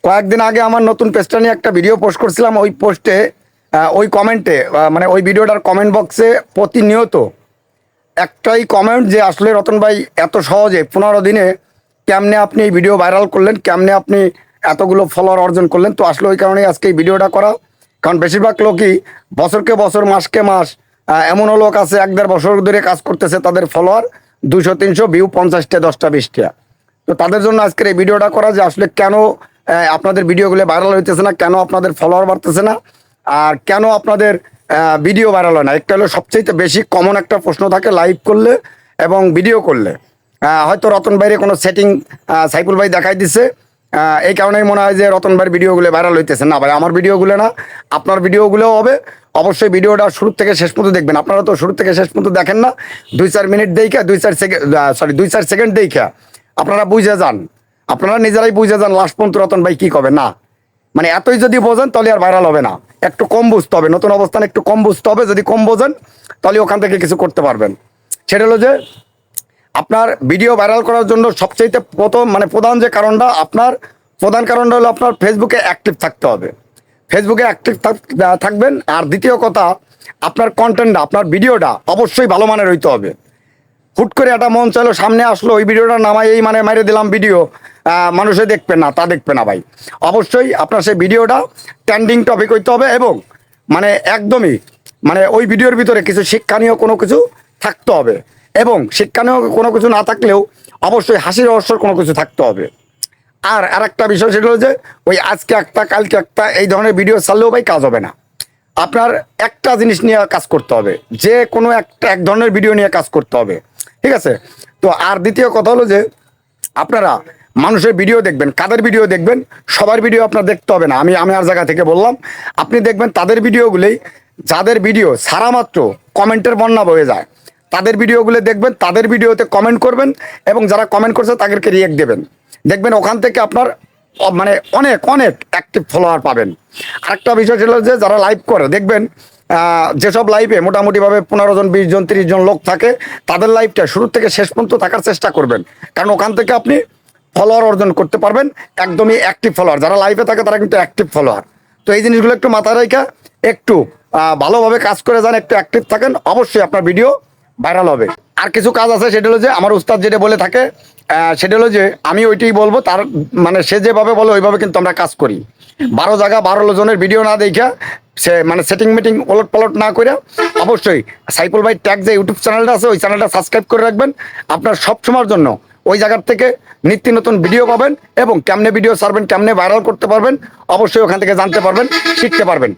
কয়েকদিন আগে আমার নতুন পেজটা নিয়ে একটা ভিডিও পোস্ট করছিলাম। ওই পোস্টে ওই কমেন্টে মানে ওই ভিডিওটার কমেন্ট বক্সে প্রতিনিয়ত একটাই কমেন্ট যে আসলে রতন ভাই এত সহজে 15 দিনে কেমনে আপনি এই ভিডিও ভাইরাল করলেন, কেমনে আপনি এতগুলো ফলোয়ার অর্জন করলেন। তো আসলে ওই কারণেই আজকে এই ভিডিওটা করা। কারণ বেশিরভাগ লোকই বছরকে বছর মাসকে মাস এমনও লোক আছে 1-1.5 বছর ধরে কাজ করতেছে, তাদের ফলোয়ার 200-300 ভিউ 50টা 10টা 20টা। তো তাদের জন্য আজকের এই ভিডিওটা করা যে আসলে কেন আপনাদের ভিডিওগুলো ভাইরাল হইতেছে না, কেন আপনাদের ফলোয়ার বাড়তেছে না, আর কেন আপনাদের ভিডিও ভাইরাল হয় না। একটা হলো সবচেয়ে বেশি কমন একটা প্রশ্ন থাকে লাইভ করলে এবং ভিডিও করলে। হয়তো রতন ভাইয়ের কোনো সেটিং সাইফুল ভাই দেখাই দিছে, এই কারণেই মনে হয় যে রতন ভাইয়ের ভিডিওগুলো ভাইরাল হইতেছে। না ভাই, আমার ভিডিওগুলো না, আপনার ভিডিওগুলোও হবে। অবশ্যই ভিডিওটা শুরু থেকে শেষ পর্যন্ত দেখবেন। আপনারা তো শুরু থেকে শেষ পর্যন্ত দেখেন না, 2-4 মিনিট দেখে 2-4 সেকেন্ড দেখে আপনারা বুঝে যান, আপনারা নিজেরাই বুঝে যান লাস্ট পর্যন্ত রতন ভাই কী করবে না। মানে এতই যদি বোঝেন তাহলে আর ভাইরাল হবে না, একটু কম বুঝতে হবে, নতুন অবস্থানে একটু কম বুঝতে হবে। যদি কম বোঝেন তাহলে ওখান থেকে কিছু করতে পারবেন। সেটা হলো যে আপনার ভিডিও ভাইরাল করার জন্য সবচেয়ে প্রধান যে কারণটা, প্রধান কারণটা হলো আপনার ফেসবুকে অ্যাক্টিভ থাকতে হবে। ফেসবুকে অ্যাক্টিভ থাকবেন। আর দ্বিতীয় কথা, আপনার কন্টেন্টটা, আপনার ভিডিওটা অবশ্যই ভালো মানের হইতে হবে। হুট করে একটা মন চাইলো সামনে আসলো, ওই ভিডিওটা নামাই এই মানে মাইরে দিলাম ভিডিও, মানুষে দেখবে না, তা দেখবে না ভাই। অবশ্যই আপনার সেই ভিডিওটা ট্রেন্ডিং টপিক হইতে হবে এবং মানে একদমই মানে ওই ভিডিওর ভিতরে কিছু শিক্ষণীয় কোনো কিছু থাকতে হবে। এবং শিক্ষণীয় কোনো কিছু না থাকলেও অবশ্যই হাসি রহস্যর কোনো কিছু থাকতে হবে। আর আরেকটা বিষয় সেটা হলো যে ওই আজকে একটা কালকে একটা এই ধরনের ভিডিও ছাড়লেও ভাই কাজ হবে না। আপনার একটা জিনিস নিয়ে কাজ করতে হবে, যে কোনো এক ধরনের ভিডিও নিয়ে কাজ করতে হবে, ঠিক আছে? তো আর দ্বিতীয় কথা হলো যে আপনারা মানুষের ভিডিও দেখবেন, কাদের ভিডিও দেখবেন, সবার ভিডিও আপনার দেখতে হবে না। আমি আর জায়গা থেকে বললাম, আপনি দেখবেন তাদের ভিডিওগুলোই, যাদের ভিডিও সারা মাত্র কমেন্টের বন্যা বয়ে যায়, তাদের ভিডিওগুলো দেখবেন, তাদের ভিডিওতে কমেন্ট করবেন এবং যারা কমেন্ট করছে তাদেরকে রিয়েক্ট দেবেন। দেখবেন ওখান থেকে আপনার মানে অনেক অনেক অ্যাক্টিভ ফলোয়ার পাবেন। আরেকটা বিষয় ছিল যে যারা লাইভ করে, দেখবেন যেসব লাইভে মোটামুটিভাবে 15 জন 20 জন 30 জন লোক থাকে, তাদের লাইভটা শুরু থেকে শেষ পর্যন্ত থাকার চেষ্টা করবেন। কারণ ওখান থেকে আপনি ফলোয়ার অর্জন করতে পারবেন, একদমই অ্যাক্টিভ ফলোয়ার। যারা লাইভে থাকে তারা কিন্তু অ্যাক্টিভ ফলোয়ার। তো এই জিনিসগুলো একটু মাথায় রেখে একটু ভালোভাবে কাজ করে যান, একটু অ্যাক্টিভ থাকেন, অবশ্যই আপনার ভিডিও ভাইরাল হবে। আর কিছু কাজ আছে, সেটা হলো যে আমার উস্তাদ যেটা বলে থাকে, সেটা হলো যে আমি ওইটাই বলবো, তার মানে সে যেভাবে বলে ওইভাবে কিন্তু আমরা কাজ করি। 12 জায়গা 12 জনের ভিডিও না দেখা, সে মানে সেটিং মিটিং ওলট পালট না করে অবশ্যই সাইফুল ভাই ট্যাগ যে ইউটিউব চ্যানেলটা আছে ওই চ্যানেলটা সাবস্ক্রাইব করে রাখবেন। আপনার সব সময়ের জন্য ওই জায়গার থেকে নিত্য নতুন ভিডিও পাবেন এবং কেমনে ভিডিও ছাড়বেন, কেমনে ভাইরাল করতে পারবেন, অবশ্যই ওখান থেকে জানতে পারবেন, শিখতে পারবেন।